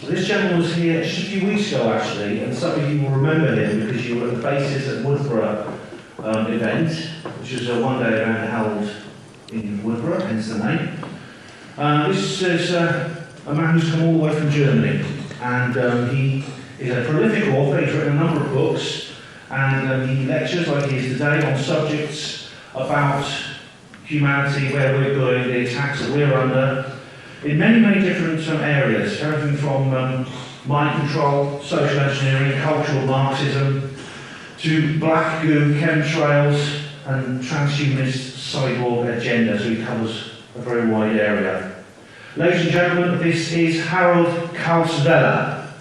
This gentleman was here just a few weeks ago, actually, and some of you will remember him because you were at the basis at Woodborough event, which is a one-day event held in Woodborough, hence the name. This is a man who's come all the way from Germany, and he is a prolific author. He's written a number of books, and he lectures, like he is today, on subjects about humanity, where we're going, the attacks that we're under, in many, many different areas, everything from mind control, social engineering, cultural Marxism, to black goo, chemtrails, and transhumanist cyborg agenda, so he covers a very wide area. Ladies and gentlemen, this is Harald Kautz Vella.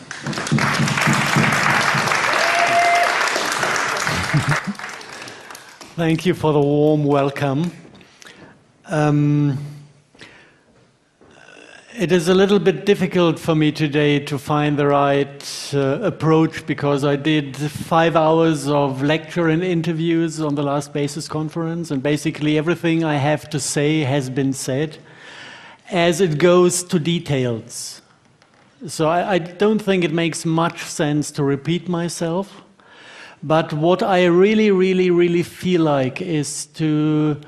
Thank you for the warm welcome. It is a little bit difficult for me today to find the right approach, because I did 5 hours of lecture and interviews on the last BASIS conference, and basically everything I have to say has been said as it goes to details. So I don't think it makes much sense to repeat myself, but what I really feel like is to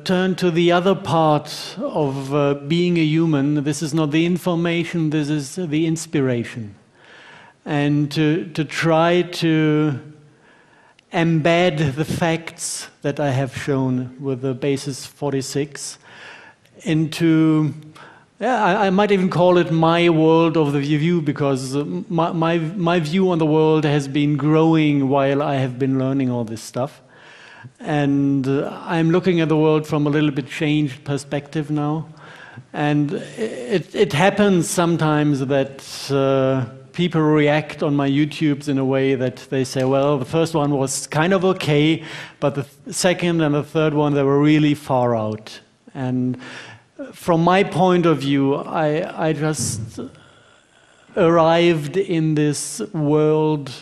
turn to the other part of being a human. This is not the information, this is the inspiration. And to try to embed the facts that I have shown with the BASIS 46 into, I might even call it my world of the view, because my view on the world has been growing while I have been learning all this stuff. And I'm looking at the world from a little bit changed perspective now. And it happens sometimes that people react on my YouTubes in a way that they say, well, the first one was kind of okay, but the second and the third one, they were really far out. And from my point of view, I just arrived in this world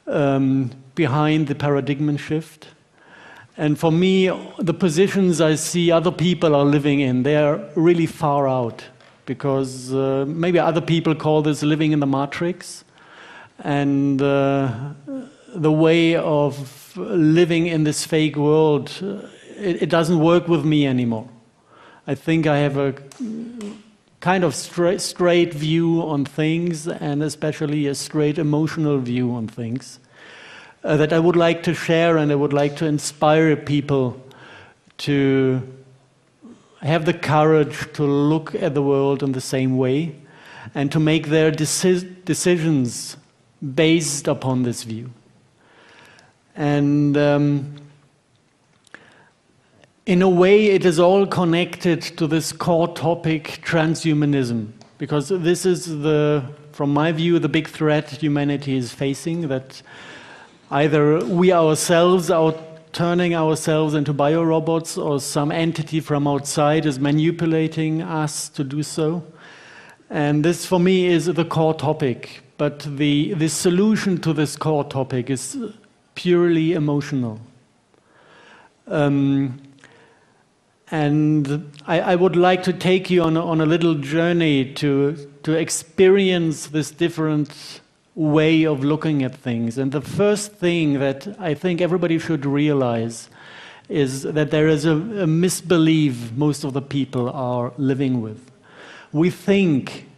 behind the paradigm shift. And for me, the positions I see other people are living in, they're really far out, because maybe other people call this living in the matrix. And the way of living in this fake world, it doesn't work with me anymore. I think I have a kind of straight view on things, and especially a straight emotional view on things. That I would like to share, and I would like to inspire people to have the courage to look at the world in the same way and to make their decisions based upon this view. And in a way, it is all connected to this core topic, transhumanism, because this is, from my view, the big threat humanity is facing, that either we ourselves are turning ourselves into biorobots, or some entity from outside is manipulating us to do so. And this, for me, is the core topic. But the solution to this core topic is purely emotional. And I would like to take you on a little journey to experience this different way of looking at things. And the first thing that I think everybody should realize is that there is a misbelief most of the people are living with. We think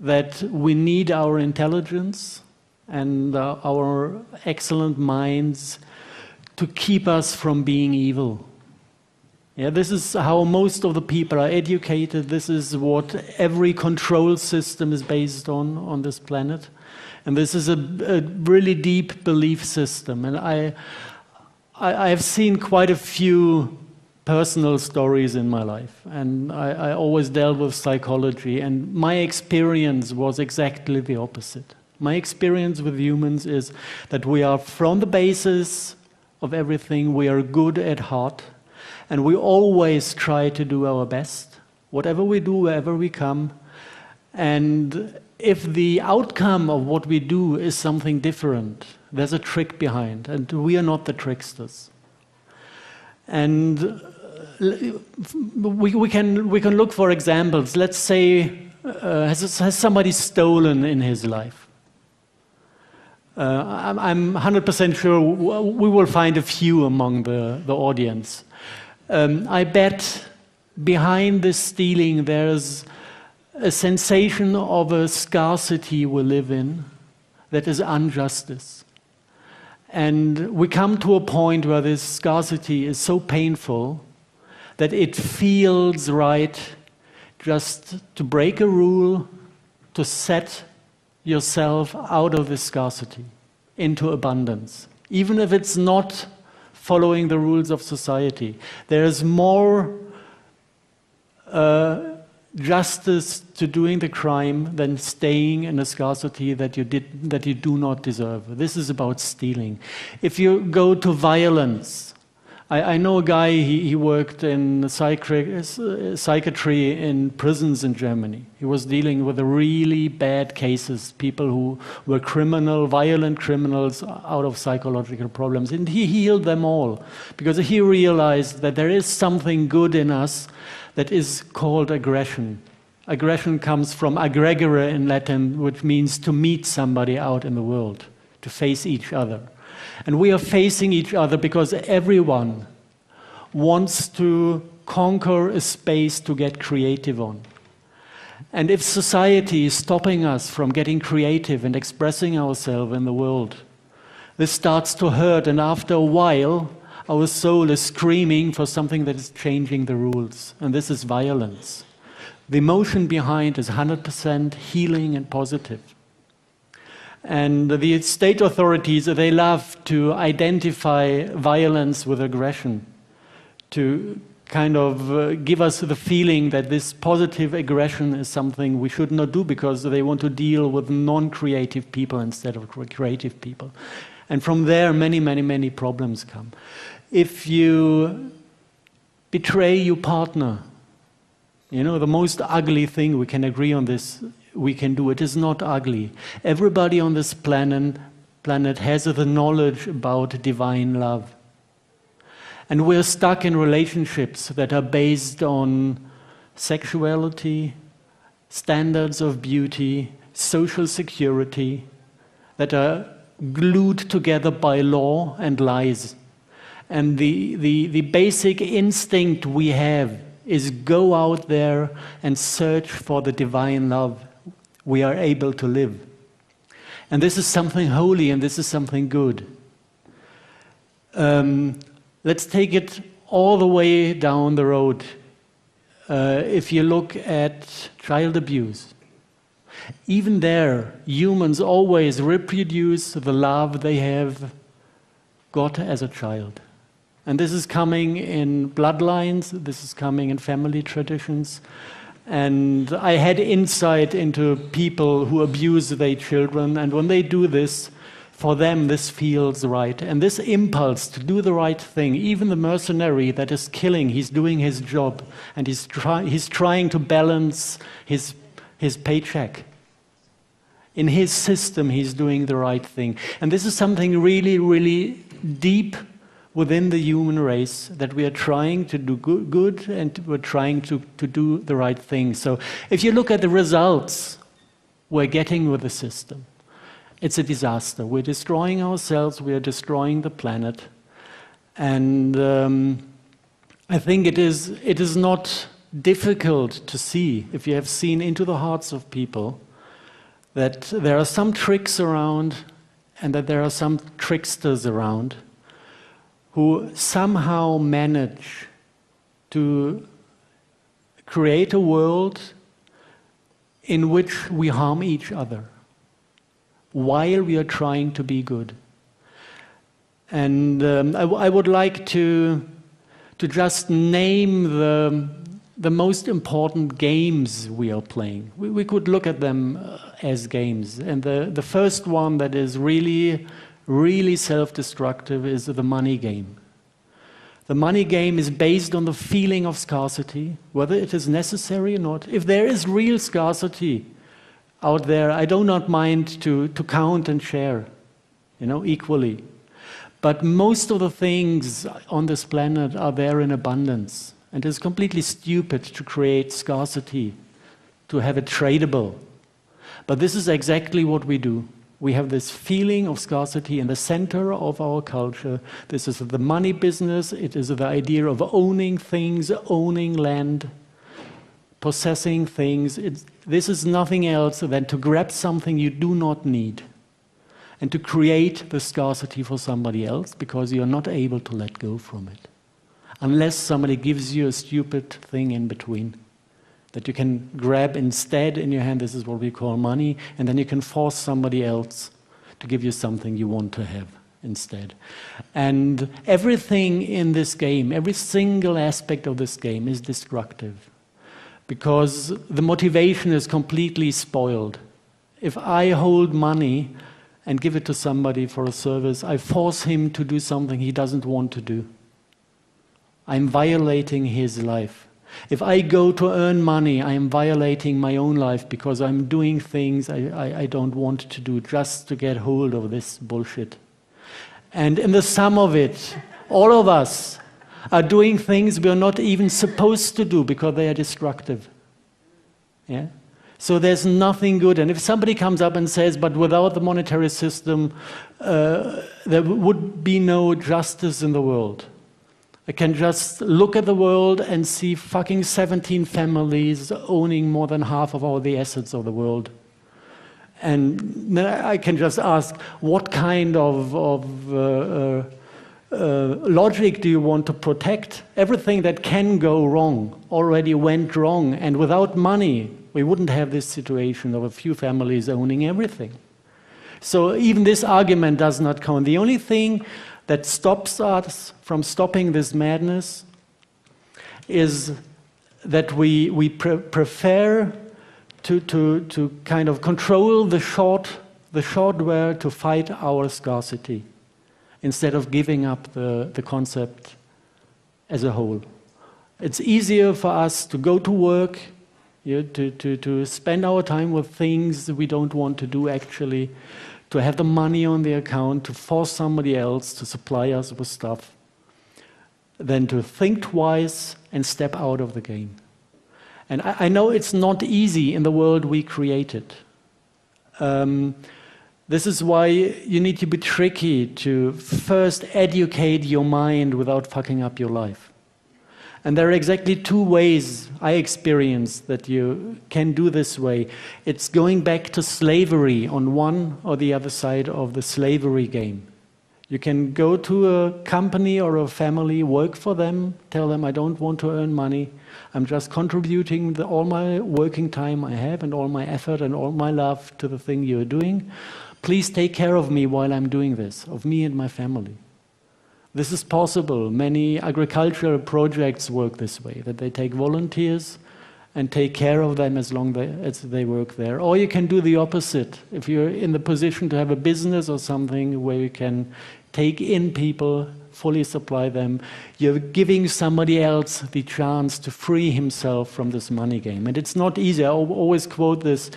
that we need our intelligence and our excellent minds to keep us from being evil. Yeah, this is how most of the people are educated. This is what every control system is based on this planet. And this is a really deep belief system. And I have seen quite a few personal stories in my life. And I always dealt with psychology. And my experience was exactly the opposite. My experience with humans is that we are, from the basis of everything, we are good at heart. And we always try to do our best, whatever we do, wherever we come. And if the outcome of what we do is something different, there's a trick behind, and we are not the tricksters. And we can look for examples. Let's say has somebody stolen in his life? I'm 100% sure we will find a few among the audience. I bet behind this stealing there's a sensation of a scarcity we live in that is injustice. And we come to a point where this scarcity is so painful that it feels right just to break a rule, to set yourself out of this scarcity into abundance. Even if it's not following the rules of society, there is more justice to doing the crime than staying in a scarcity that you do not deserve. This is about stealing. If you go to violence, I know a guy, he worked in psychiatry in prisons in Germany. He was dealing with really bad cases, people who were violent criminals out of psychological problems. And he healed them all because he realized that there is something good in us that is called aggression. Aggression comes from aggregare in Latin, which means to meet somebody out in the world, to face each other. And we are facing each other because everyone wants to conquer a space to get creative on. And if society is stopping us from getting creative and expressing ourselves in the world, this starts to hurt, and after a while, our soul is screaming for something that is changing the rules, and this is violence. The emotion behind is 100% healing and positive. And the state authorities, they love to identify violence with aggression, to kind of give us the feeling that this positive aggression is something we should not do because they want to deal with non-creative people instead of creative people. And from there, many, many, many problems come. If you betray your partner, you know, the most ugly thing, we can agree on this, we can do. It is not ugly. Everybody on this planet has the knowledge about divine love. And we're stuck in relationships that are based on sexuality, standards of beauty, social security, that are glued together by law and lies. And the basic instinct we have is go out there and search for the divine love we are able to live. And this is something holy and this is something good. Let's take it all the way down the road. If you look at child abuse, even there, humans always reproduce the love they have got as a child. And this is coming in bloodlines, this is coming in family traditions. And I had insight into people who abuse their children, and when they do this, for them this feels right. And this impulse to do the right thing, even the mercenary that is killing, he's doing his job, and he's trying to balance his paycheck. In his system, he's doing the right thing. And this is something really, really deep within the human race, that we are trying to do good and we're trying to do the right thing. So if you look at the results we're getting with the system, it's a disaster. We're destroying ourselves, we are destroying the planet. And I think it is not difficult to see, if you have seen into the hearts of people, that there are some tricks around and that there are some tricksters around who somehow manage to create a world in which we harm each other while we are trying to be good. And I would like to just name the most important games we are playing. We could look at them as games. And the first one that is really self-destructive is the money game. The money game is based on the feeling of scarcity, whether it is necessary or not. If there is real scarcity out there, I do not mind to count and share, equally. But most of the things on this planet are there in abundance. And it's completely stupid to create scarcity to have it tradable. But this is exactly what we do. We have this feeling of scarcity in the center of our culture. This is the money business. It is the idea of owning things, owning land, possessing things. This is nothing else than to grab something you do not need and to create the scarcity for somebody else because you're not able to let go from it. Unless somebody gives you a stupid thing in between that you can grab instead in your hand. This is what we call money, and then you can force somebody else to give you something you want to have instead. And everything in this game, every single aspect of this game is destructive because the motivation is completely spoiled. If I hold money and give it to somebody for a service, I force him to do something he doesn't want to do. I'm violating his life. If I go to earn money, I am violating my own life because I'm doing things I don't want to do just to get hold of this bullshit. And in the sum of it, all of us are doing things we're not even supposed to do because they are destructive. Yeah? So there's nothing good. And if somebody comes up and says, but without the monetary system, there would be no justice in the world. I can just look at the world and see fucking 17 families owning more than half of all the assets of the world. And then I can just ask, what kind of logic do you want to protect? Everything that can go wrong already went wrong. And without money, we wouldn't have this situation of a few families owning everything. So even this argument does not count. The only thing that stops us from stopping this madness is that we prefer to kind of control the shortware to fight our scarcity instead of giving up the concept as a whole. It's easier for us to go to work, to spend our time with things we don't want to do actually, to have the money on the account, to force somebody else to supply us with stuff, than to think twice and step out of the game. And I know it's not easy in the world we created. This is why you need to be tricky to first educate your mind without fucking up your life. And there are exactly two ways I experience that you can do this way. It's going back to slavery on one or the other side of the slavery game. You can go to a company or a family, work for them, tell them I don't want to earn money. I'm just contributing all my working time I have and all my effort and all my love to the thing you're doing. Please take care of me while I'm doing this, of me and my family. This is possible. Many agricultural projects work this way, that they take volunteers and take care of them as long as they work there. Or you can do the opposite. If you're in the position to have a business or something where you can take in people, fully supply them, you're giving somebody else the chance to free himself from this money game. And it's not easy. I always quote this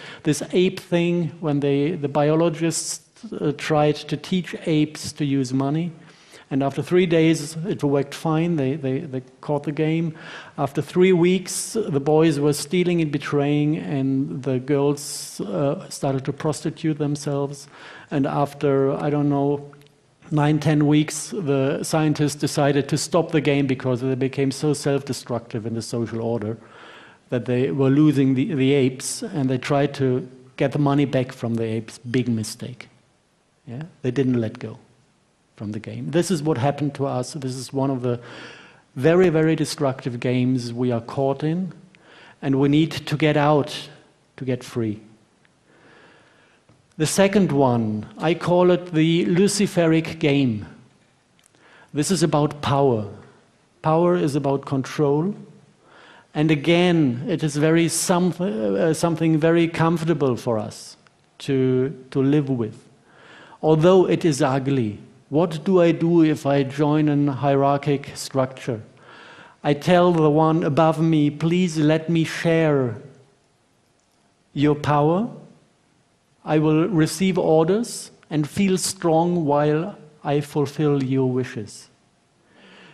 ape thing when the biologists tried to teach apes to use money. And after 3 days, it worked fine. They caught the game. After 3 weeks, the boys were stealing and betraying, and the girls started to prostitute themselves. And after, 9-10 weeks, the scientists decided to stop the game because they became so self-destructive in the social order that they were losing the apes, and they tried to get the money back from the apes. Big mistake. Yeah? They didn't let go from the game. This is what happened to us. This is one of the very, very destructive games we are caught in, and we need to get out to get free. The second one, I call it the Luciferic game. This is about power. Power is about control. And again, it is something very comfortable for us to live with. Although it is ugly. What do I do if I join a hierarchic structure? I tell the one above me, please let me share your power. I will receive orders and feel strong while I fulfill your wishes.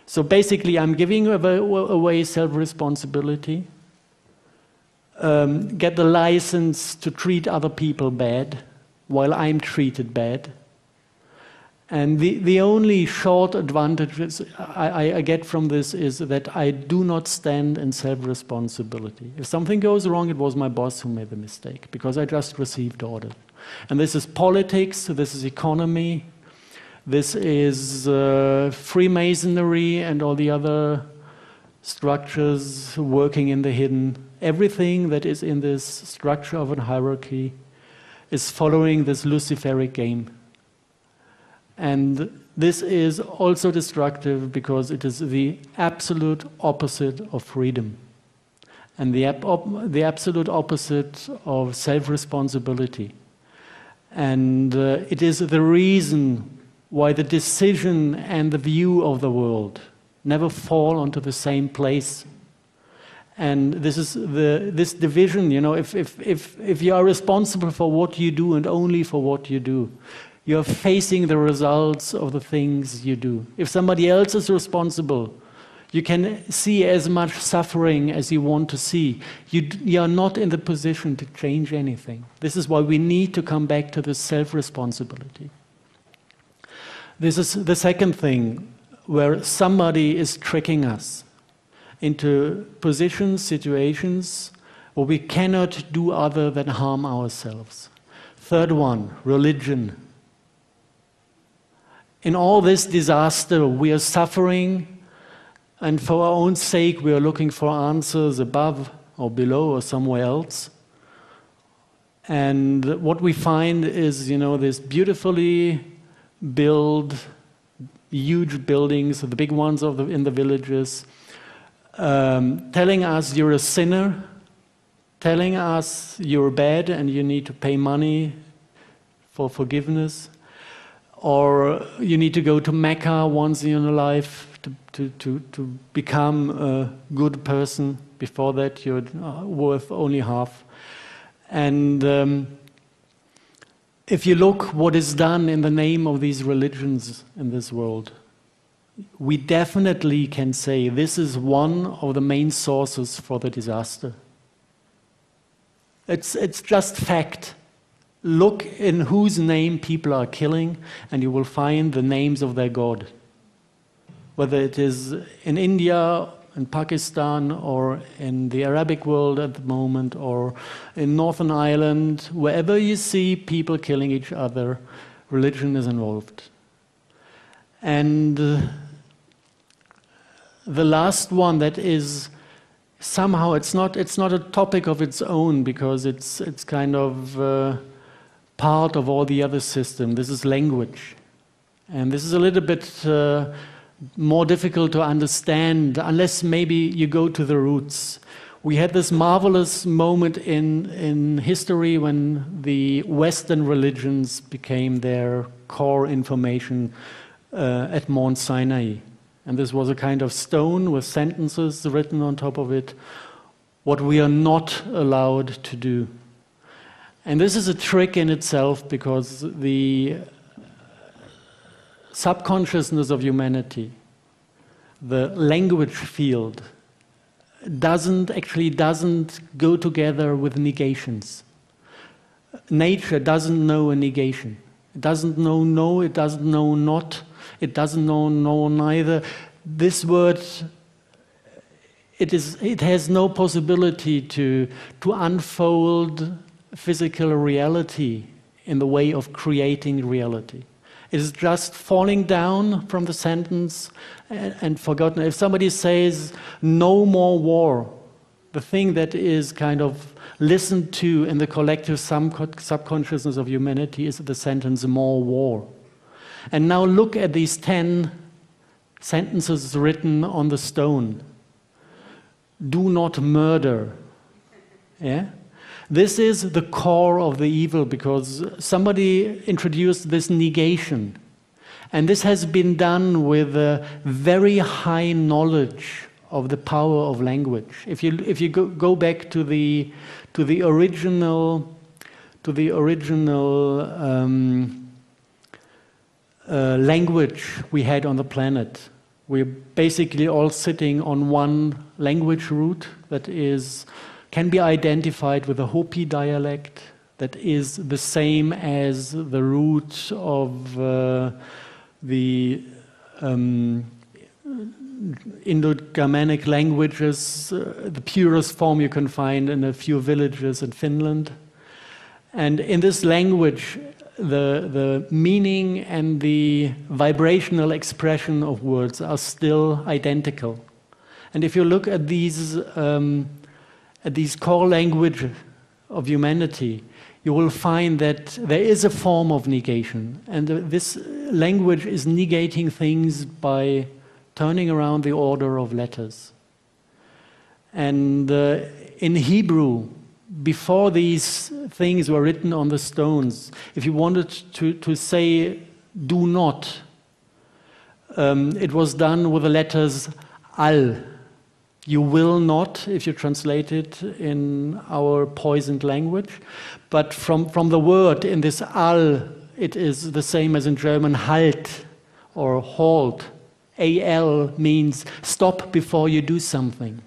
So basically, I'm giving away self-responsibility. get the license to treat other people bad while I'm treated bad. And the only short advantage I get from this is that I do not stand in self-responsibility. If something goes wrong, it was my boss who made the mistake, because I just received orders. And this is politics, this is economy, this is Freemasonry and all the other structures working in the hidden. Everything that is in this structure of a hierarchy is following this Luciferic game. And this is also destructive because it is the absolute opposite of freedom and the absolute opposite of self-responsibility. And it is the reason why the decision and the view of the world never fall onto the same place. And this is this division, you know, if you are responsible for what you do and only for what you do, you're facing the results of the things you do. If somebody else is responsible, you can see as much suffering as you want to see. You are not in the position to change anything. This is why we need to come back to this self-responsibility. This is the second thing, where somebody is tricking us into positions, situations where we cannot do other than harm ourselves. Third one, religion. In all this disaster, we are suffering, and for our own sake, we are looking for answers above or below or somewhere else. And what we find is, you know, this beautifully built, huge buildings, the big ones in the villages, telling us you're a sinner, telling us you're bad and you need to pay money for forgiveness. Or you need to go to Mecca once in your life to become a good person. Before that, you're worth only half. And if you look what is done in the name of these religions in this world, we definitely can say this is one of the main sources for the disaster. It's just fact. Look in whose name people are killing, and you will find the names of their God. Whether it is in India, in Pakistan, or in the Arabic world at the moment, or in Northern Ireland, wherever you see people killing each other, religion is involved. And the last one that is somehow, it's not a topic of its own, because it's kind of part of all the other system. This is language. And this is a little bit more difficult to understand unless maybe you go to the roots. We had this marvelous moment in history when the Western religions became their core information at Mount Sinai. And this was a kind of stone with sentences written on top of it, what we are not allowed to do. And this is a trick in itself, because the subconsciousness of humanity, the language field, doesn't go together with negations. Nature doesn't know a negation. It doesn't know no, it doesn't know not, it doesn't know no neither. This word, it has no possibility to unfold physical reality in the way of creating reality. It is just falling down from the sentence and forgotten. If somebody says no more war, the thing that is kind of listened to in the collective subconsciousness of humanity is the sentence more war. And now look at these 10 sentences written on the stone. Do not murder. Yeah? This is the core of the evil, because somebody introduced this negation. And this has been done with a very high knowledge of the power of language. If you go back to the original language we had on the planet, we're basically all sitting on one language root that is can be identified with a Hopi dialect that is the same as the root of the Indo-Germanic languages, the purest form you can find in a few villages in Finland. And in this language, the meaning and the vibrational expression of words are still identical. And if you look at these core languages of humanity, you will find that there is a form of negation. And this language is negating things by turning around the order of letters. And in Hebrew, before these things were written on the stones, if you wanted to say do not, it was done with the letters al. You will not, if you translate it in our poisoned language. But from the word in this al, it is the same as in German halt or halt. Al means stop before you do something.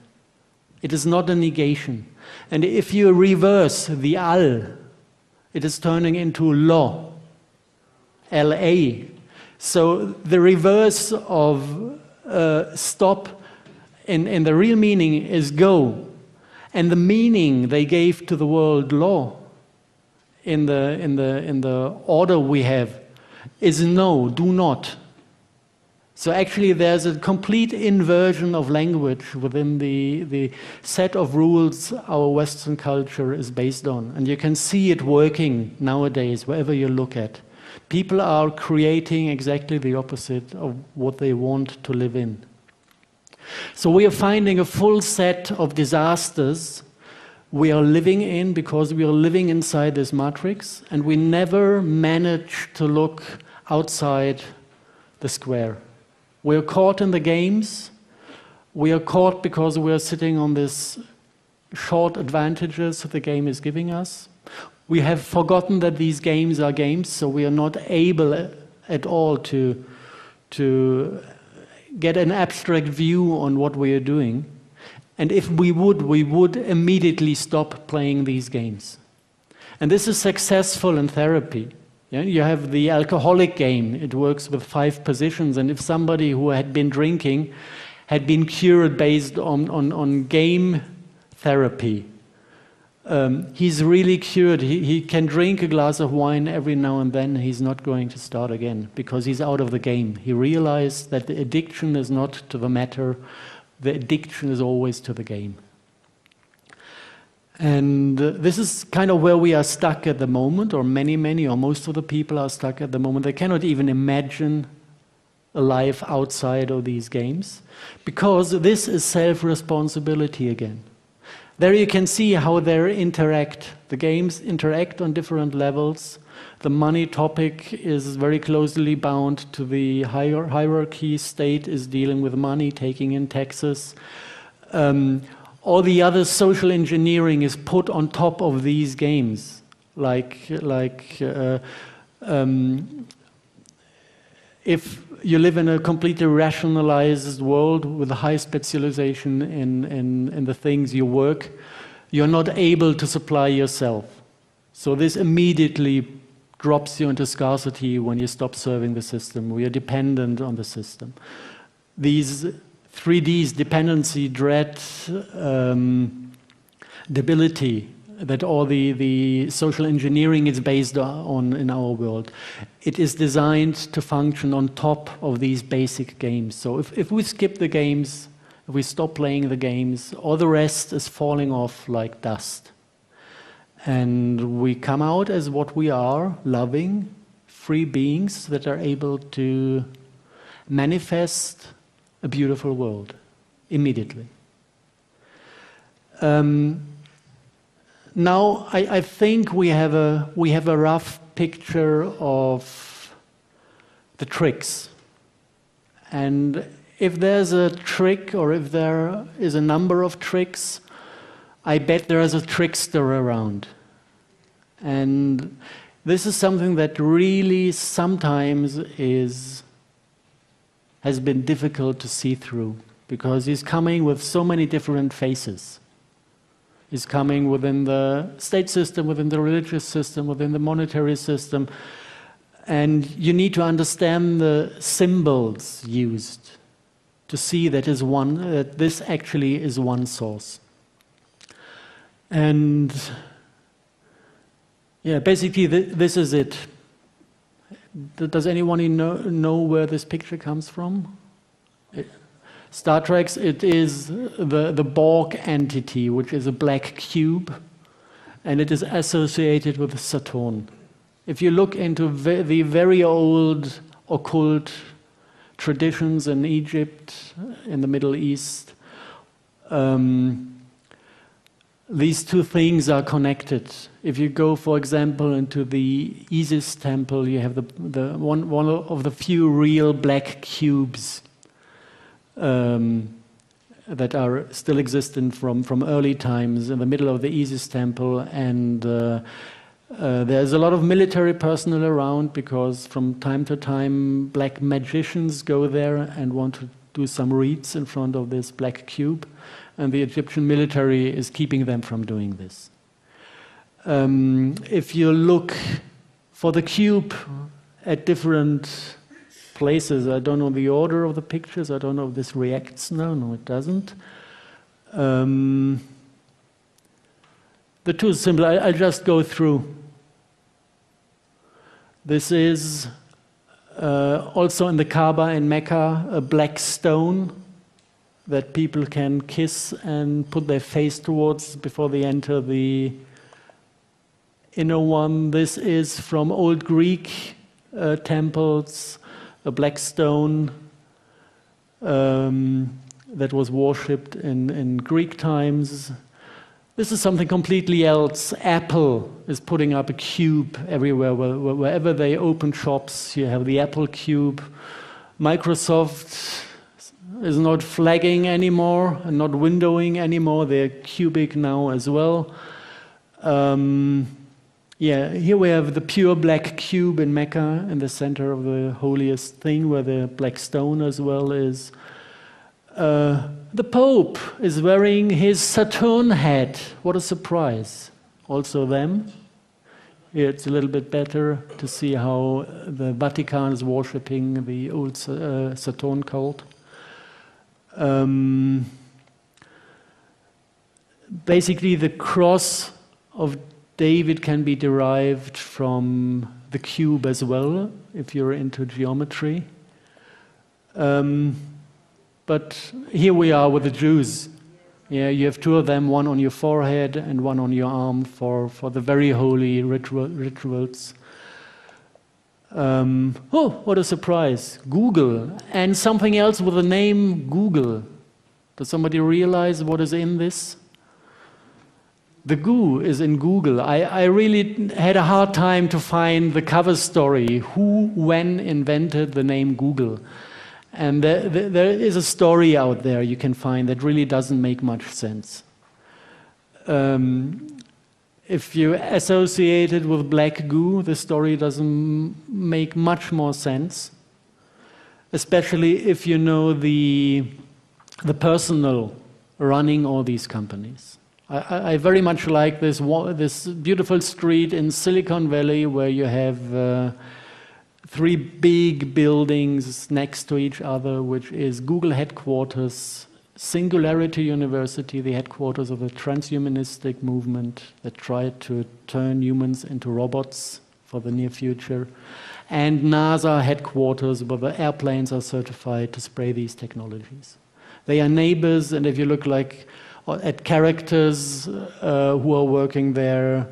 It is not a negation. And if you reverse the al, it is turning into lo, la. So the reverse of stop in the real meaning is go. And the meaning they gave to the word law in the order we have is no, do not. So actually there's a complete inversion of language within the set of rules our Western culture is based on. And you can see it working nowadays wherever you look at. People are creating exactly the opposite of what they want to live in. So we are finding a full set of disasters we are living in because we are living inside this matrix, and we never manage to look outside the square. We are caught in the games. We are caught because we are sitting on this short advantages the game is giving us. We have forgotten that these games are games, so we are not able at all to get an abstract view on what we are doing. And if we would immediately stop playing these games. And this is successful in therapy. Yeah, you have the alcoholic game. It works with 5 positions. And if somebody who had been drinking had been cured based on game therapy, he's really cured. He can drink a glass of wine every now and then. He's not going to start again because he's out of the game. He realized that the addiction is not to the matter. The addiction is always to the game. And this is kind of where we are stuck at the moment, or many, or most of the people are stuck at the moment. They cannot even imagine a life outside of these games, because this is self-responsibility again. There you can see how they interact. The games interact on different levels. The money topic is very closely bound to the hierarchy. State is dealing with money, taking in taxes. All the other social engineering is put on top of these games, if you live in a completely rationalized world with a high specialization in the things you work, you're not able to supply yourself. So this immediately drops you into scarcity when you stop serving the system. We are dependent on the system. These 3Ds, dependency, dread, debility, that all the social engineering is based on in our world. It is designed to function on top of these basic games. So if we skip the games, if we stop playing the games, all the rest is falling off like dust. And we come out as what we are, loving, free beings that are able to manifest a beautiful world immediately. Now, I think we have a rough picture of the tricks. And if there's a trick, or if there is a number of tricks, I bet there is a trickster around. And this is something that really sometimes has been difficult to see through, because he's coming with so many different faces. is coming within the state system, within the religious system, within the monetary system. And you need to understand the symbols used to see that this actually is one source. And yeah, basically this is it. Does anyone know where this picture comes from? Star Trek, it is the Borg entity, which is a black cube, and it is associated with Saturn. If you look into the very old occult traditions in Egypt, in the Middle East, these two things are connected. If you go, for example, into the Isis temple, you have the one of the few real black cubes that are still existent from early times in the middle of the Isis temple, and there's a lot of military personnel around because from time to time black magicians go there and want to do some reads in front of this black cube, and the Egyptian military is keeping them from doing this. If you look for the cube at different places, I don't know the order of the pictures, I don't know if this reacts now, no it doesn't. The two symbols, I'll just go through. This is also in the Kaaba in Mecca, a black stone that people can kiss and put their face towards before they enter the inner one. This is from old Greek temples, a black stone that was worshipped in Greek times. This is something completely else. Apple is putting up a cube everywhere. Wherever they open shops, you have the Apple cube. Microsoft is not flagging anymore and not windowing anymore. They're cubic now as well. Yeah, here we have the pure black cube in Mecca in the center of the holiest thing where the black stone as well is. The Pope is wearing his Saturn hat. What a surprise. Also them. Here it's a little bit better to see how the Vatican is worshipping the old Saturn cult. Basically the cross of David can be derived from the cube as well, if you're into geometry. But here we are with the Jews. Yeah, you have two of them, one on your forehead and one on your arm for the very holy rituals. Oh, what a surprise. Google, and something else with the name Google. Does somebody realize what is in this? The goo is in Google. I really had a hard time to find the cover story, who, when invented the name Google. And there is a story out there you can find that really doesn't make much sense. If you associate it with black goo, the story doesn't make much more sense, especially if you know the personnel running all these companies. I very much like this beautiful street in Silicon Valley where you have three big buildings next to each other, which is Google headquarters, Singularity University, the headquarters of the transhumanistic movement that tried to turn humans into robots for the near future, and NASA headquarters where the airplanes are certified to spray these technologies. They are neighbors, and if you look at characters who are working there,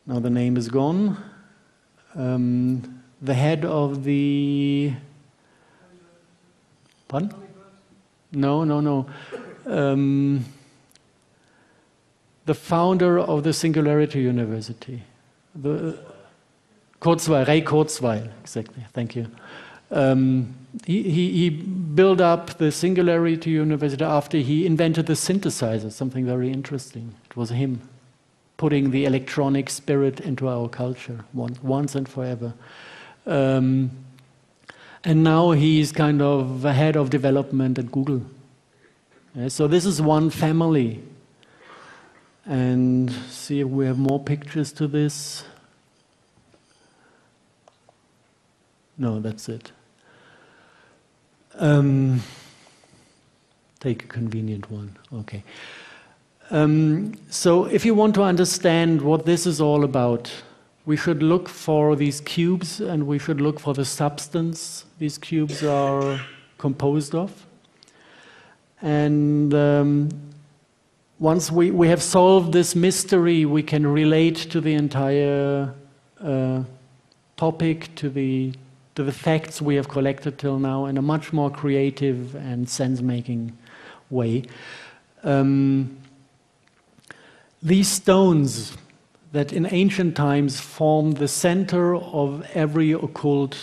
now the name is gone. The head of the... Pardon? No. The founder of the Singularity University. Ray Kurzweil, exactly, thank you. He built up the Singularity University after he invented the synthesizer, something very interesting. It was him putting the electronic spirit into our culture once and forever. And now he's kind of the head of development at Google. So this is one family. And see if we have more pictures to this. No, that's it. Take a convenient one. Okay. So if you want to understand what this is all about, we should look for these cubes and we should look for the substance these cubes are composed of. And once we have solved this mystery, we can relate to the entire topic, to the facts we have collected till now in a much more creative and sense-making way. These stones that in ancient times formed the center of every occult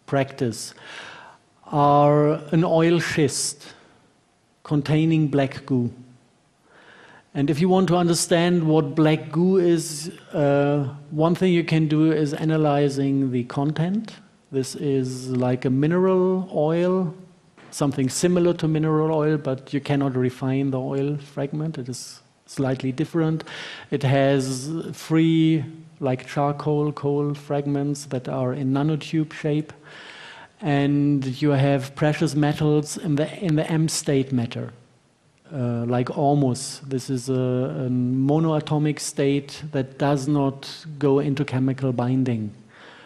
practice are an oil schist containing black goo. And if you want to understand what black goo is, one thing you can do is analyzing the content. This is like a mineral oil, something similar to mineral oil, but you cannot refine the oil fragment. It is slightly different. It has 3, like charcoal, coal fragments that are in nanotube shape. And you have precious metals in the M-state matter, like ormus. This is a monoatomic state that does not go into chemical binding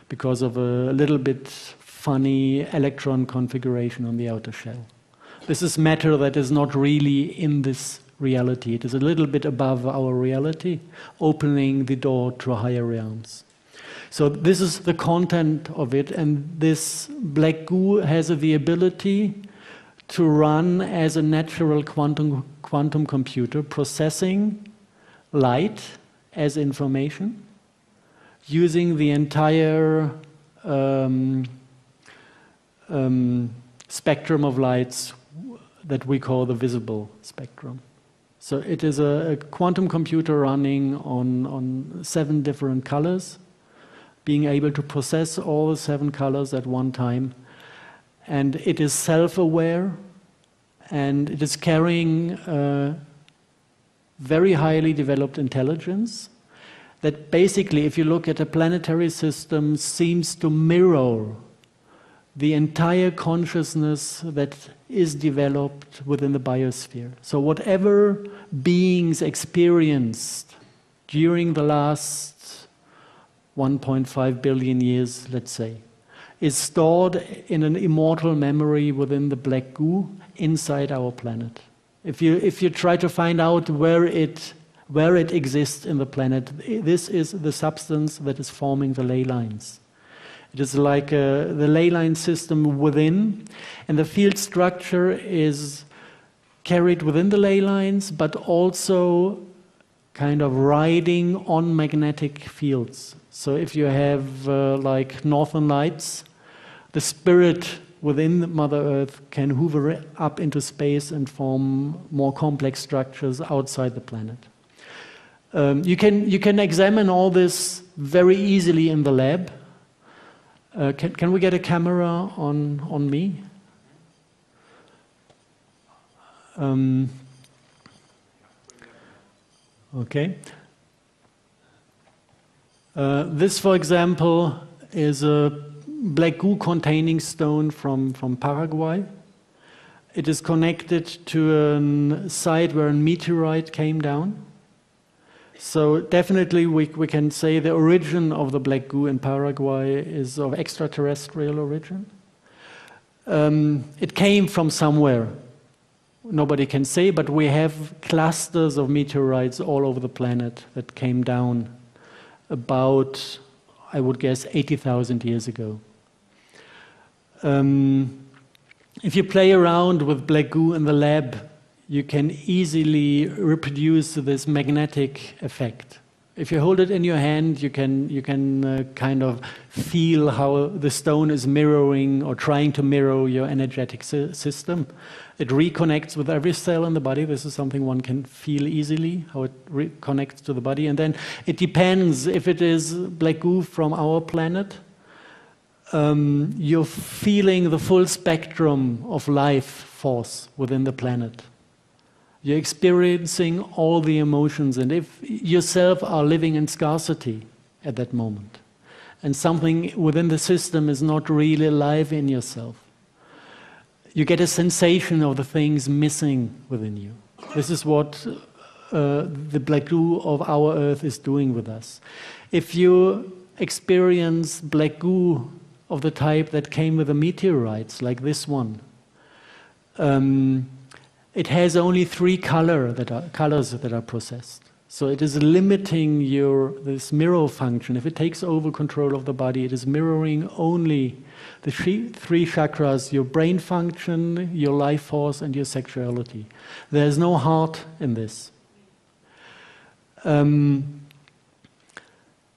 because of a little bit funny electron configuration on the outer shell. This is matter that is not really in this reality. It is a little bit above our reality, opening the door to higher realms. So this is the content of it, and this black goo has the ability to run as a natural quantum computer, processing light as information, using the entire spectrum of lights that we call the visible spectrum. So it is a quantum computer running on 7 different colors, being able to process all the 7 colors at one time. And it is self-aware, and it is carrying very highly developed intelligence that basically, if you look at a planetary system, seems to mirror the entire consciousness that is developed within the biosphere. So whatever beings experienced during the last 1.5 billion years, let's say, is stored in an immortal memory within the black goo inside our planet. If you try to find out where it exists in the planet, this is the substance that is forming the ley lines. It is like the ley line system within, and the field structure is carried within the ley lines, but also kind of riding on magnetic fields. So if you have like northern lights, the spirit within Mother Earth can hoover up into space and form more complex structures outside the planet. You can examine all this very easily in the lab. Can we get a camera on me? Okay. This, for example, is a black goo containing stone from Paraguay. It is connected to a site where a meteorite came down. So definitely we can say the origin of the black goo in Paraguay is of extraterrestrial origin. It came from somewhere. Nobody can say, but we have clusters of meteorites all over the planet that came down about, I would guess, 80,000 years ago. If you play around with black goo in the lab, you can easily reproduce this magnetic effect. If you hold it in your hand, you can kind of feel how the stone is mirroring or trying to mirror your energetic system. It reconnects with every cell in the body. This is something one can feel easily, how it reconnects to the body. And then it depends if it is black goo from our planet. You're feeling the full spectrum of life force within the planet. You're experiencing all the emotions, and if yourself are living in scarcity at that moment, and something within the system is not really alive in yourself, you get a sensation of the things missing within you. This is what the black goo of our Earth is doing with us. If you experience black goo of the type that came with the meteorites, like this one, it has only 3 colors that are processed. So it is limiting this mirror function. If it takes over control of the body, it is mirroring only the 3 chakras: your brain function, your life force, and your sexuality. There is no heart in this.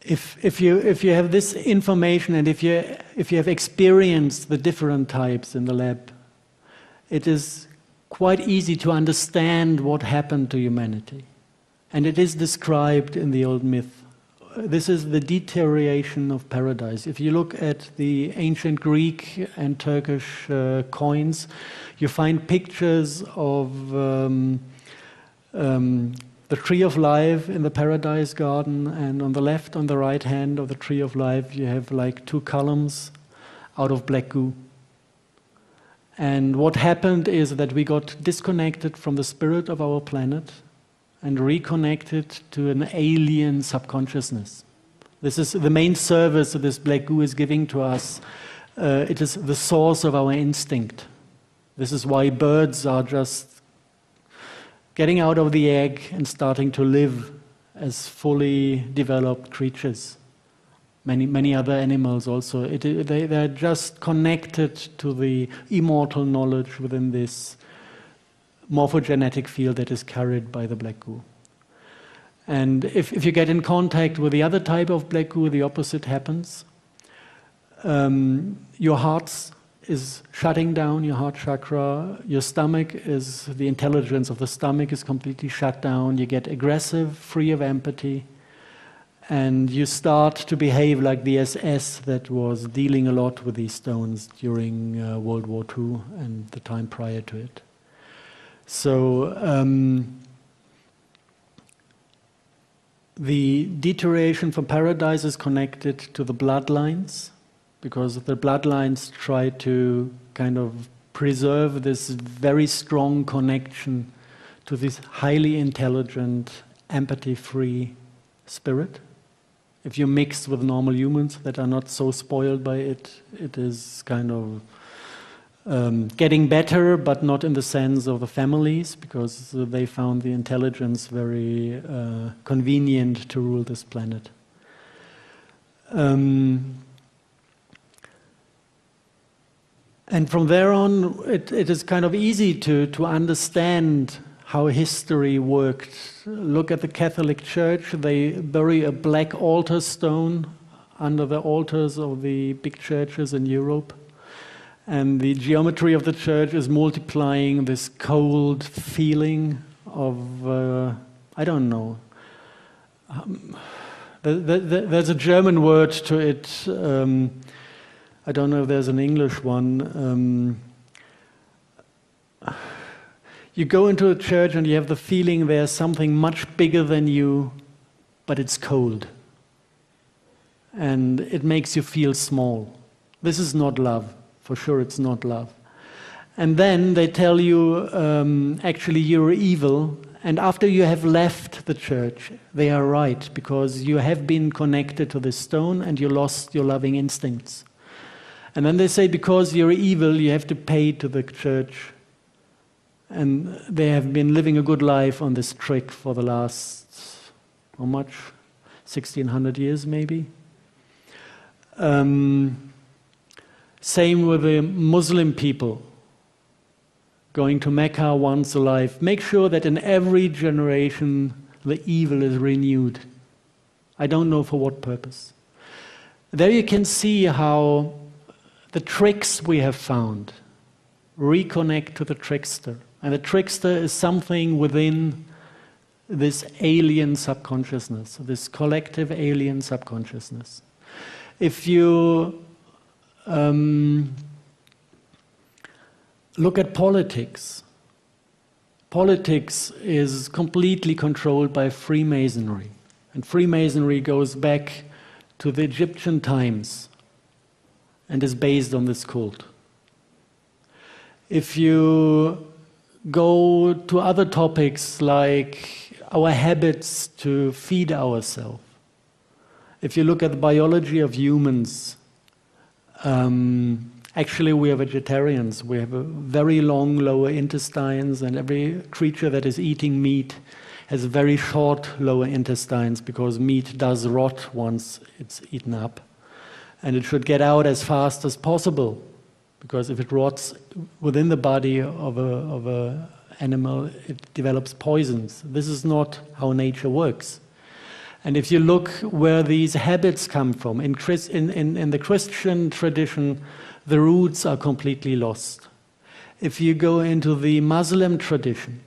If you have this information, and if you have experienced the different types in the lab, it is quite easy to understand what happened to humanity. And it is described in the old myth. This is the deterioration of paradise. If you look at the ancient Greek and Turkish coins, you find pictures of the tree of life in the paradise garden, and on the left, on the right hand of the tree of life, you have like 2 columns out of black goo. And what happened is that we got disconnected from the spirit of our planet and reconnected to an alien subconsciousness. This is the main service that this black goo is giving to us. It is the source of our instinct. This is why birds are just getting out of the egg and starting to live as fully developed creatures. Many other animals also. They're just connected to the immortal knowledge within this morphogenetic field that is carried by the black goo. And if you get in contact with the other type of black goo, the opposite happens. Your heart is shutting down, your heart chakra. Your stomach is, the intelligence of the stomach is completely shut down. You get aggressive, free of empathy. And you start to behave like the SS that was dealing a lot with these stones during World War II and the time prior to it. So the deterioration from paradise is connected to the bloodlines, because the bloodlines try to kind of preserve this very strong connection to this highly intelligent, empathy-free spirit. If you mix with normal humans that are not so spoiled by it, it is kind of getting better, but not in the sense of the families, because they found the intelligence very convenient to rule this planet. And from there on, it is kind of easy to understand how history worked. Look at the Catholic Church. They bury a black altar stone under the altars of the big churches in Europe. And the geometry of the church is multiplying this cold feeling of, I don't know. There's a German word to it. I don't know if there's an English one. You go into a church and you have the feeling there's something much bigger than you, but it's cold. And it makes you feel small. This is not love. For sure it's not love. And then they tell you, actually you're evil, and after you have left the church, they are right, because you have been connected to this stone and you lost your loving instincts. And then they say, because you're evil, you have to pay to the church. And they have been living a good life on this trick for the last, how much? 1600 years maybe? Same with the Muslim people. Going to Mecca once a life. Make sure that in every generation the evil is renewed. I don't know for what purpose. There you can see how the tricks we have found reconnect to the trickster. And the trickster is something within this alien subconsciousness, this collective alien subconsciousness. If you Look at politics. Politics is completely controlled by Freemasonry. And Freemasonry goes back to the Egyptian times and is based on this cult. If you go to other topics like our habits to feed ourselves, if you look at the biology of humans, actually we are vegetarians. We have a very long lower intestines, and every creature that is eating meat has very short lower intestines because meat does rot once it's eaten up. And it should get out as fast as possible, because if it rots within the body of a animal, it develops poisons. This is not how nature works. And if you look where these habits come from, in the Christian tradition, the roots are completely lost. If you go into the Muslim tradition,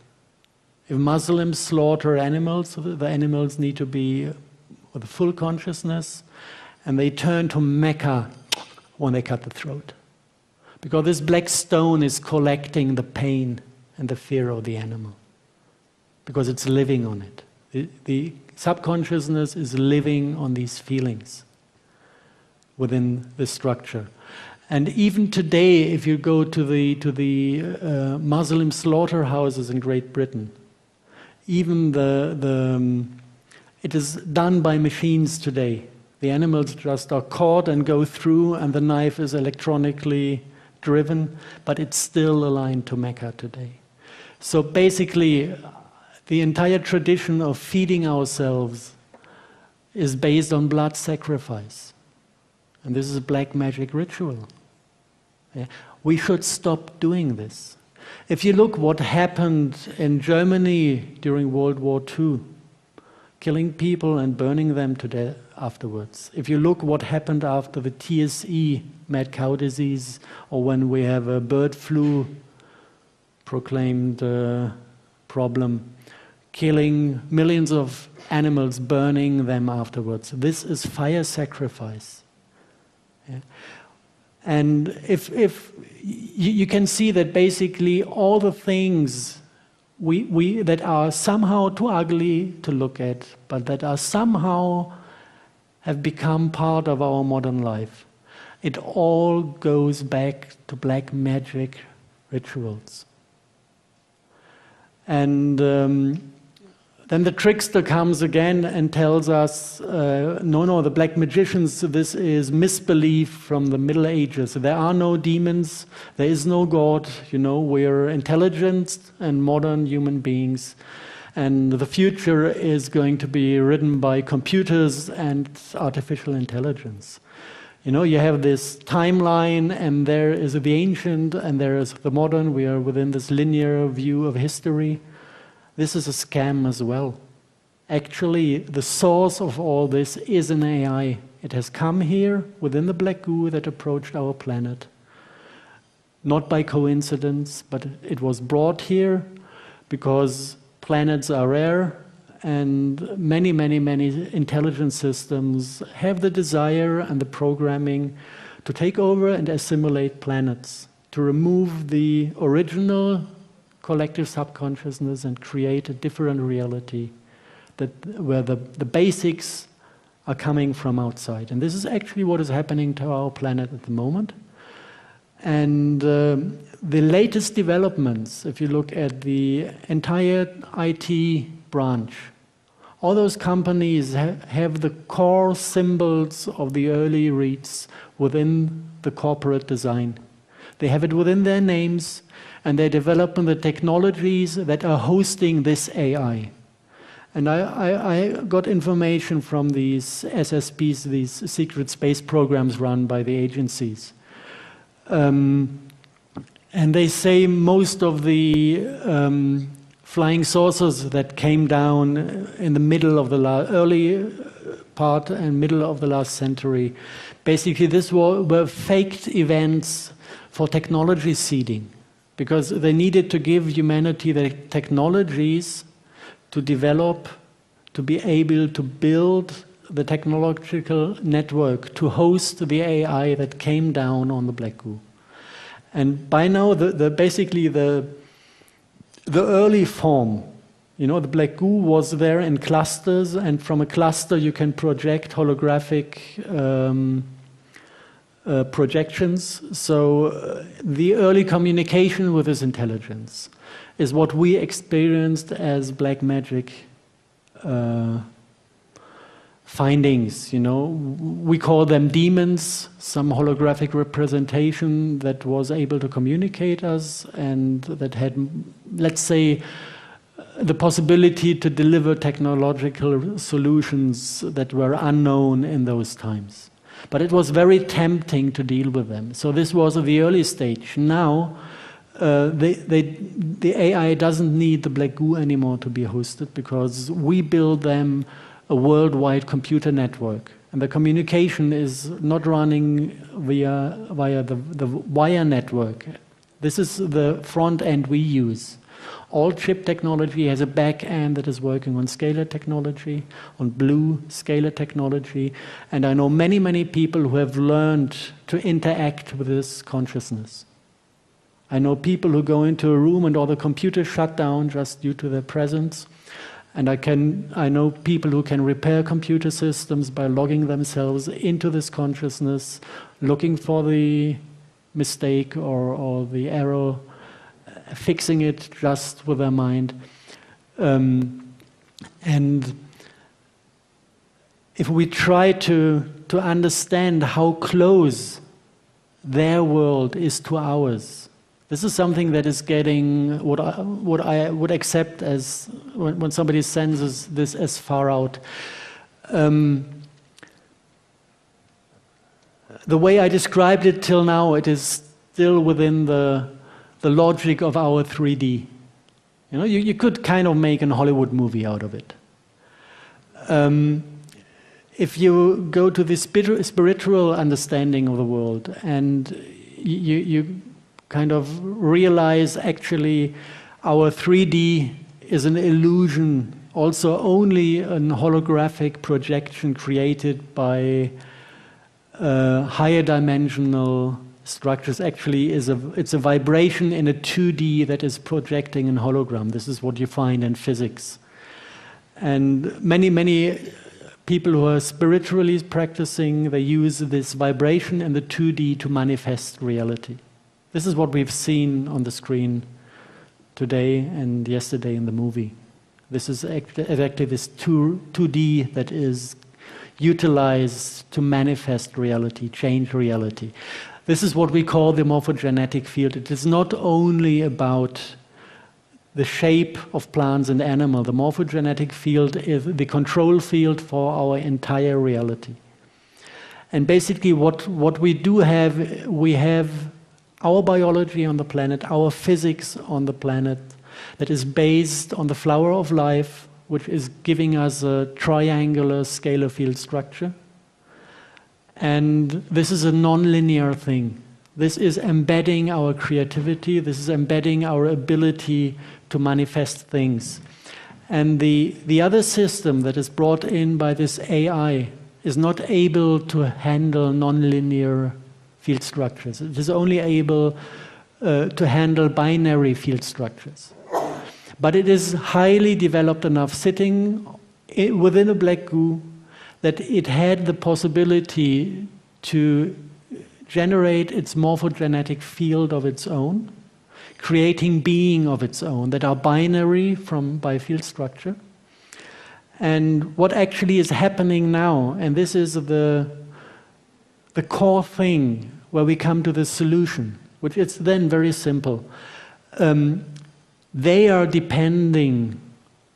if Muslims slaughter animals, the animals need to be with full consciousness, and they turn to Mecca when they cut the throat. Because this black stone is collecting the pain and the fear of the animal, because it's living on it. The subconsciousness is living on these feelings within the structure. And even today, if you go to the Muslim slaughterhouses in Great Britain, even it is done by machines today. The animals just are caught and go through, and the knife is electronically driven, but it's still aligned to Mecca today. So basically, the entire tradition of feeding ourselves is based on blood sacrifice. And this is a black magic ritual. Yeah. We should stop doing this. If you look what happened in Germany during World War II, killing people and burning them to death afterwards. If you look what happened after the TSE, mad cow disease, or when we have a bird flu proclaimed problem, killing millions of animals, burning them afterwards. This is fire sacrifice. Yeah. And if you can see that basically all the things we that are somehow too ugly to look at, but that are somehow have become part of our modern life, it all goes back to black magic rituals. And then the trickster comes again and tells us, no, the black magicians, this is misbelief from the Middle Ages. There are no demons, there is no God, we're intelligent and modern human beings. And the future is going to be ridden by computers and artificial intelligence. You have this timeline, and there is the ancient and there is the modern. We are within this linear view of history. This is a scam as well. Actually, the source of all this is an AI. It has come here within the black goo that approached our planet. Not by coincidence, but it was brought here because planets are rare, and many, many, many intelligent systems have the desire and the programming to take over and assimilate planets, to remove the original collective subconsciousness and create a different reality where the basics are coming from outside. And this is actually what is happening to our planet at the moment. And the latest developments, if you look at the entire IT branch, all those companies have the core symbols of the early REITs within the corporate design. They have it within their names, and they're developing the technologies that are hosting this AI. And I got information from these SSPs, these secret space programs run by the agencies. And they say most of the flying saucers that came down in the middle of the early part and middle of the last century, basically this were faked events for technology seeding, because they needed to give humanity the technologies to develop, to be able to build the technological network to host the AI that came down on the black goo. And by now, basically the early form, you know, the black goo was there in clusters, and from a cluster you can project holographic projections. So the early communication with this intelligence is what we experienced as black magic findings. You know, we call them demons, some holographic representation that was able to communicate us and that had, let's say, the possibility to deliver technological solutions that were unknown in those times. But it was very tempting to deal with them. So this was the early stage. Now, the AI doesn't need the black goo anymore to be hosted, because we build them a worldwide computer network. And the communication is not running via the wire network. This is the front end we use. All chip technology has a back end that is working on scalar technology, on blue scalar technology. And I know many, many people who have learned to interact with this consciousness. I know people who go into a room and all the computers shut down just due to their presence. And I know people who can repair computer systems by logging themselves into this consciousness, looking for the mistake or the error, fixing it just with their mind. And if we try to understand how close their world is to ours, this is something that is getting what I would accept as, when somebody senses this as far out. The way I described it till now, it is still within the logic of our 3D. You know, you could kind of make a Hollywood movie out of it. If you go to the spiritual understanding of the world, and you kind of realize actually our 3D is an illusion, also only a holographic projection created by higher dimensional structures. Actually it's a vibration in a 2D that is projecting a hologram. This is what you find in physics. And many people who are spiritually practicing, they use this vibration in the 2D to manifest reality. This is what we've seen on the screen today and yesterday in the movie. This is exactly this 2D that is utilized to manifest reality, change reality. This is what we call the morphogenetic field. It is not only about the shape of plants and animals. The morphogenetic field is the control field for our entire reality. And basically what we do have, we have our biology on the planet, our physics on the planet, that is based on the flower of life, which is giving us a triangular scalar field structure. And this is a non-linear thing. This is embedding our creativity, this is embedding our ability to manifest things. And the other system that is brought in by this AI is not able to handle non-linear field structures. It is only able to handle binary field structures. But it is highly developed enough, sitting within a black goo, that it had the possibility to generate its morphogenetic field of its own, creating being of its own that are binary by field structure. And what actually is happening now, and this is the core thing where we come to the solution, which is then very simple. They are depending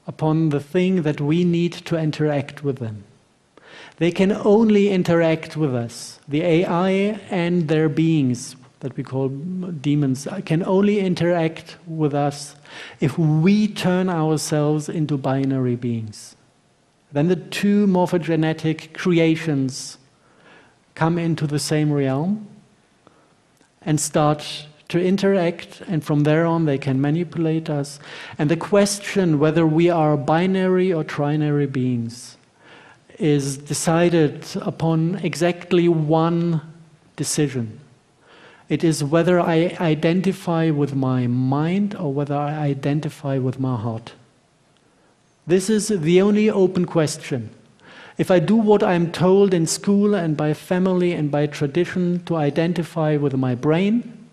upon the thing that we need to interact with them. They can only interact with us. The AI and their beings, that we call demons, can only interact with us if we turn ourselves into binary beings. Then the two morphogenetic creations come into the same realm and start to interact, and from there on they can manipulate us. And the question whether we are binary or trinary beings is decided upon exactly one decision. It is whether I identify with my mind or whether I identify with my heart. This is the only open question. If I do what I'm told in school and by family and by tradition to identify with my brain,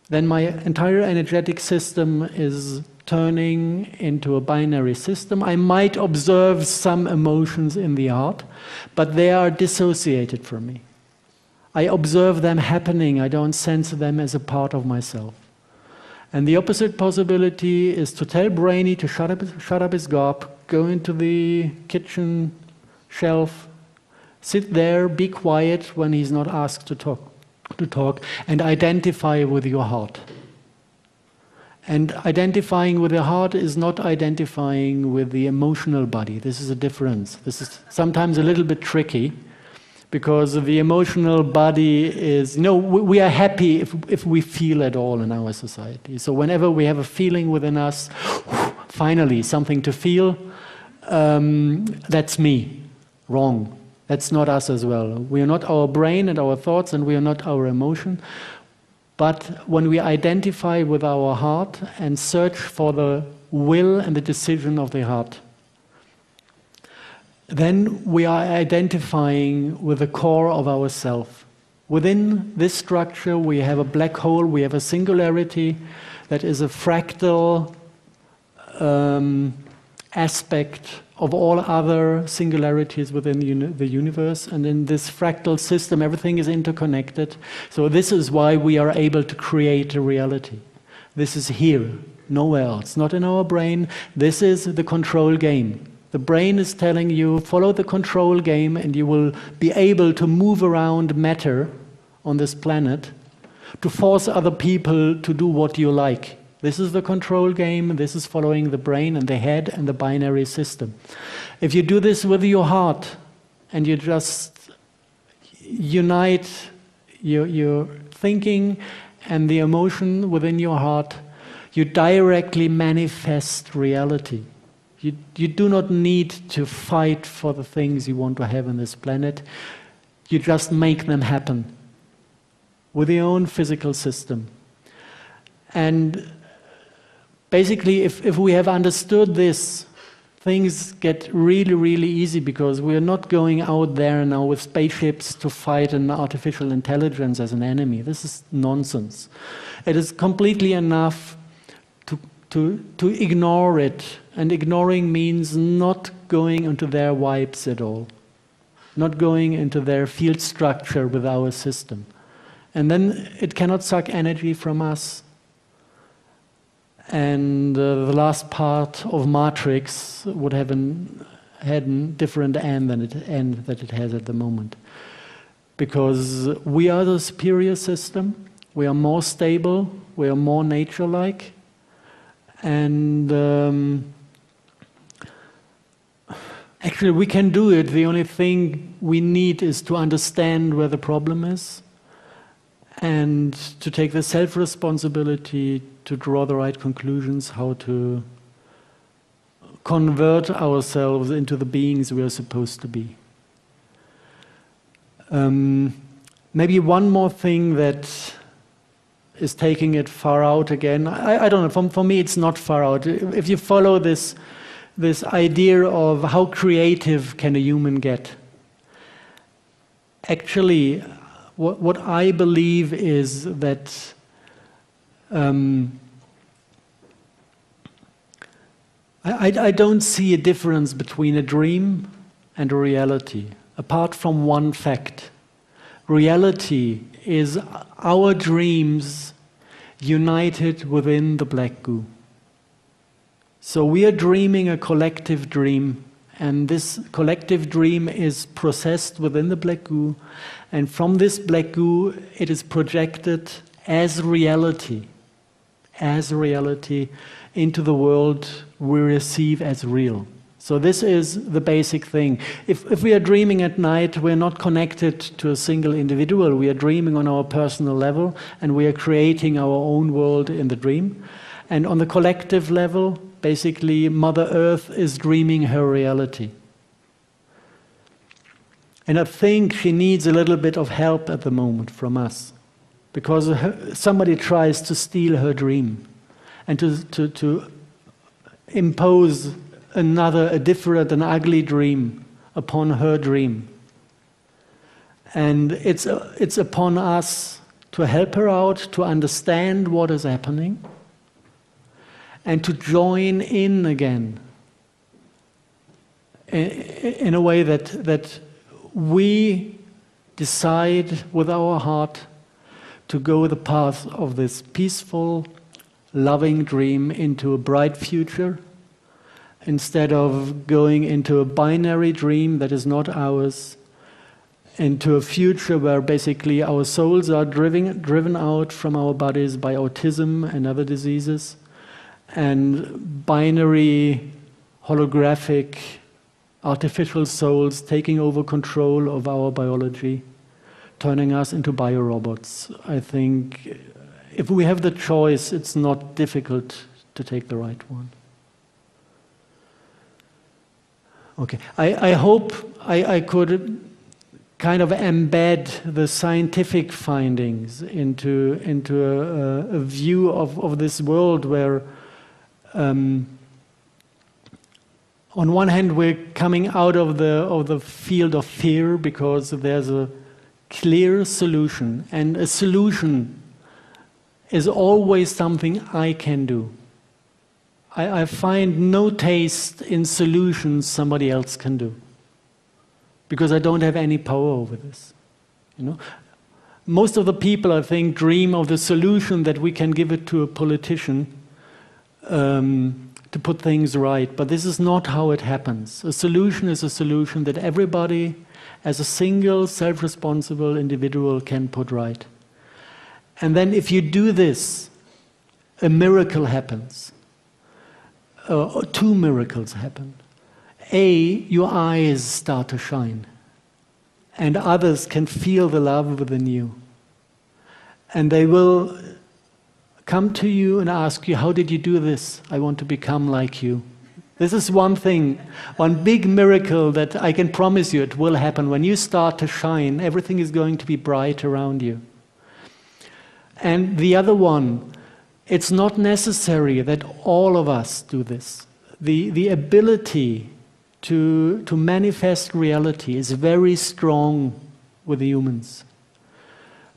then my entire energetic system is turning into a binary system. I might observe some emotions in the heart, but they are dissociated from me. I observe them happening, I don't sense them as a part of myself. And the opposite possibility is to tell Brainy to shut up his gob, go into the kitchen shelf, sit there, be quiet when he's not asked to talk, and identify with your heart. And identifying with the heart is not identifying with the emotional body. This is a difference. This is sometimes a little bit tricky, because the emotional body is, we are happy if we feel at all in our society. So whenever we have a feeling within us, finally something to feel, that's me. Wrong. That's not us as well. We are not our brain and our thoughts, and we are not our emotion. But when we identify with our heart and search for the will and the decision of the heart, then we are identifying with the core of ourself. Within this structure, we have a black hole, we have a singularity that is a fractal aspect of all other singularities within the universe. And in this fractal system, everything is interconnected. So this is why we are able to create a reality. This is here, nowhere else, not in our brain. This is the control game. The brain is telling you, follow the control game and you will be able to move around matter on this planet to force other people to do what you like. This is the control game, this is following the brain and the head and the binary system. If you do this with your heart and you just unite your thinking and the emotion within your heart, you directly manifest reality. You do not need to fight for the things you want to have on this planet. You just make them happen with your own physical system. And basically, if we have understood this, things get really, really easy, because we are not going out there now with spaceships to fight an artificial intelligence as an enemy. This is nonsense. It is completely enough to ignore it. And ignoring means not going into their vibes at all, not going into their field structure with our system. And then it cannot suck energy from us. And the last part of Matrix would have had a different end that it has at the moment. Because we are the superior system, we are more stable, we are more nature-like, and actually we can do it. The only thing we need is to understand where the problem is and to take the self-responsibility to draw the right conclusions, how to convert ourselves into the beings we are supposed to be. Maybe one more thing that is taking it far out again. I don't know, for me it's not far out. If you follow this idea of how creative can a human get, actually what I believe is that I don't see a difference between a dream and a reality, apart from one fact. Reality is our dreams united within the black goo. So we are dreaming a collective dream, and this collective dream is processed within the black goo, and from this black goo it is projected as reality into the world we receive as real. So this is the basic thing. If we are dreaming at night, we're not connected to a single individual. We are dreaming on our personal level, and we are creating our own world in the dream. And on the collective level, basically, Mother Earth is dreaming her reality. And I think she needs a little bit of help at the moment from us. because somebody tries to steal her dream and to impose a different, an ugly dream upon her dream. And it's upon us to help her out, to understand what is happening, and to join in again in a way that we decide with our heart to go the path of this peaceful, loving dream into a bright future, instead of going into a binary dream that is not ours, into a future where basically our souls are driven out from our bodies by autism and other diseases, and binary, holographic, artificial souls taking over control of our biology, turning us into biorobots. I think if we have the choice, it's not difficult to take the right one. Okay, I hope I could kind of embed the scientific findings into a view of this world where on one hand we're coming out of the field of fear because there's a clear solution, and a solution is always something I can do. I find no taste in solutions somebody else can do, because I don't have any power over this. You know, most of the people, I think, dream of the solution that we can give it to a politician to put things right, but this is not how it happens. A solution is a solution that everybody, as a single, self-responsible individual, can put right. And then if you do this, a miracle happens. Two miracles happen. Your eyes start to shine, and others can feel the love within you. And they will come to you and ask you, how did you do this? I want to become like you. This is one thing, one big miracle that I can promise you it will happen. When you start to shine, everything is going to be bright around you. And the other one, it's not necessary that all of us do this. The ability to manifest reality is very strong with the humans.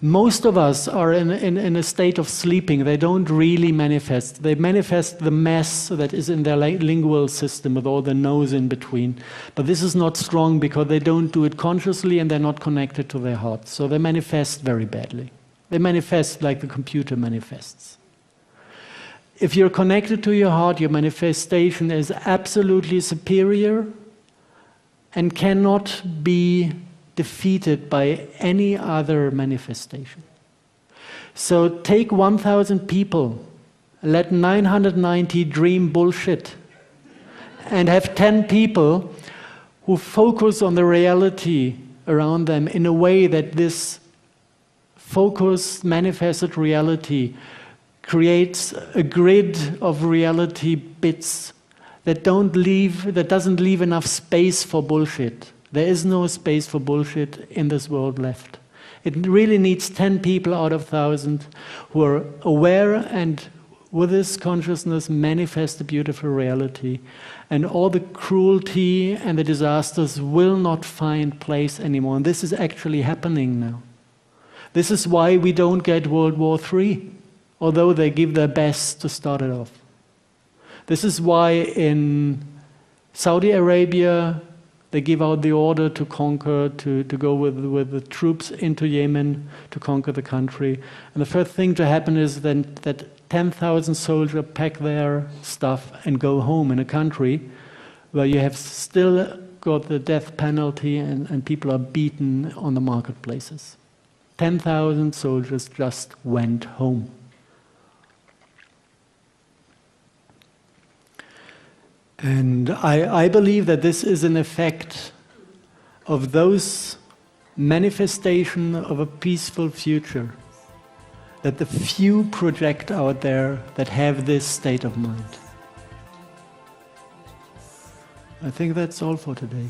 Most of us are in a state of sleeping. They don't really manifest. They manifest the mess that is in their lingual system with all the no's in between. But this is not strong because they don't do it consciously and they're not connected to their heart. So they manifest very badly. They manifest like the computer manifests. If you're connected to your heart, your manifestation is absolutely superior and cannot be defeated by any other manifestation. So take 1,000 people, let 990 dream bullshit, and have 10 people who focus on the reality around them in a way that this focused, manifested reality creates a grid of reality bits that doesn't leave enough space for bullshit. There is no space for bullshit in this world left. It really needs 10 people out of 1,000 who are aware and with this consciousness manifest the beautiful reality. And all the cruelty and the disasters will not find place anymore. And this is actually happening now. This is why we don't get World War III, although they give their best to start it off. This is why in Saudi Arabia they give out the order to conquer, to go with the troops into Yemen to conquer the country. And the first thing to happen is then that 10,000 soldiers pack their stuff and go home in a country where you have still got the death penalty and people are beaten on the marketplaces. 10,000 soldiers just went home. And I believe that this is an effect of those manifestation of a peaceful future that the few project out there that have this state of mind. I think that's all for today.